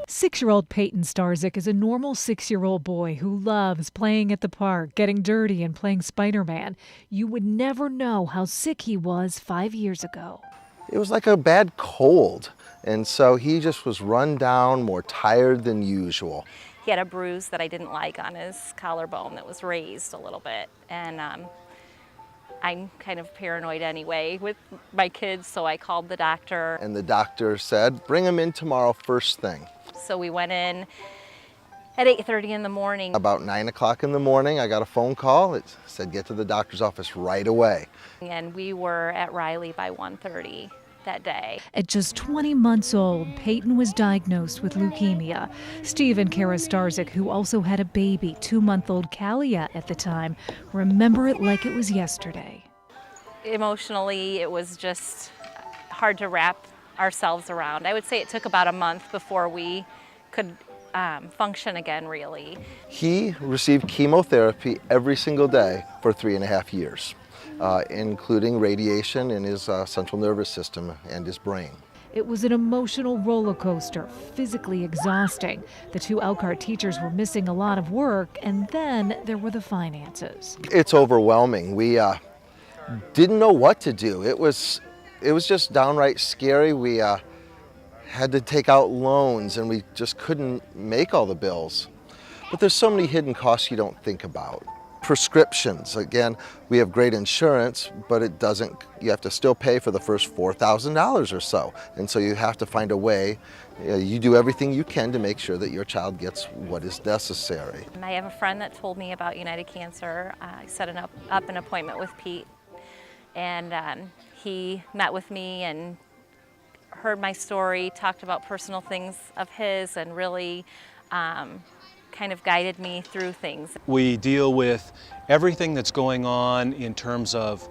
6-year-old Peyton Starzyk is a normal 6-year-old boy who loves playing at the park, getting dirty, and playing Spider-Man. You would never know how sick he was 5 years ago. It was like a bad cold, and so he just was run down, more tired than usual. He had a bruise that I didn't like on his collarbone that was raised a little bit, and I'm kind of paranoid anyway with my kids, so I called the doctor. And the doctor said, bring him in tomorrow first thing. So we went in at 8:30 in the morning. About 9 o'clock in the morning, I got a phone call. It said, get to the doctor's office right away. And we were at Riley by 1:30 that day. At just 20 months old, Peyton was diagnosed with leukemia. Steve and Kara Starzyk, who also had a baby, 2-month-old Kalia at the time, remember it like it was yesterday. Emotionally, it was just hard to wrap ourselves around. I would say it took about a month before we could function again, really. He received chemotherapy every single day for 3.5 years. Including radiation in his central nervous system and his brain. It was an emotional roller coaster, physically exhausting. The two Elkhart teachers were missing a lot of work, and then there were the finances. It's overwhelming. We didn't know what to do. It was just downright scary. We had to take out loans, and we just couldn't make all the bills. But there's so many hidden costs you don't think about. Prescriptions, again, we have great insurance, but it doesn't, you have to still pay for the first $4,000 or so. And so you have to find a way, you do everything you can to make sure that your child gets what is necessary. And I have a friend that told me about United Cancer. I set up an appointment with Pete, and he met with me and heard my story, talked about personal things of his, and really kind of guided me through things. We deal with everything that's going on in terms of,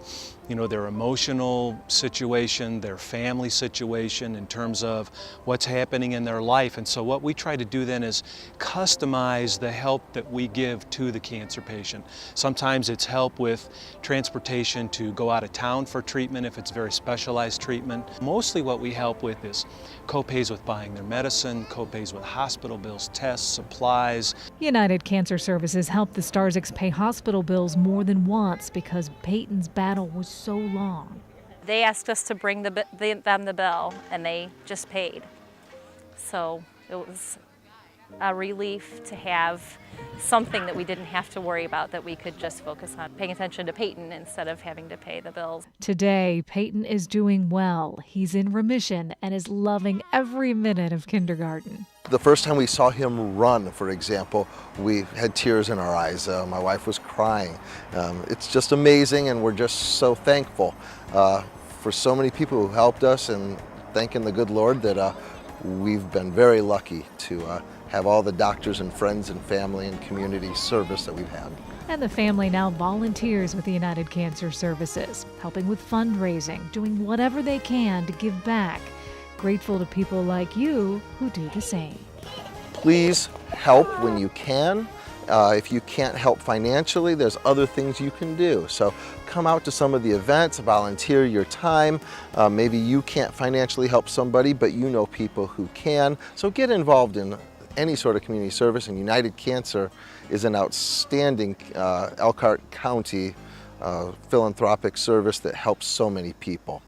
their emotional situation, their family situation, in terms of what's happening in their life. And so what we try to do then is customize the help that we give to the cancer patient. Sometimes it's help with transportation to go out of town for treatment if it's very specialized treatment. Mostly what we help with is co-pays with buying their medicine, co-pays with hospital bills, tests, supplies. United Cancer Services helped the Starzyks pay hospital bills more than once because Peyton's battle was so long. They asked us to bring them the bill, and they just paid. So it was a relief to have something that we didn't have to worry about, that we could just focus on paying attention to Peyton instead of having to pay the bills. Today, Peyton is doing well. He's in remission and is loving every minute of kindergarten. The first time we saw him run, for example, we had tears in our eyes. My wife was crying. It's just amazing, and we're just so thankful for so many people who helped us, and thanking the good Lord that we've been very lucky to have all the doctors and friends and family and community service that we've had. And the family now volunteers with the United Cancer Services, helping with fundraising, doing whatever they can to give back. Grateful to people like you who do the same. Please help when you can. If you can't help financially, there's other things you can do. So come out to some of the events, volunteer your time. Maybe you can't financially help somebody, but you know people who can. So get involved in any sort of community service, and United Cancer is an outstanding Elkhart County philanthropic service that helps so many people.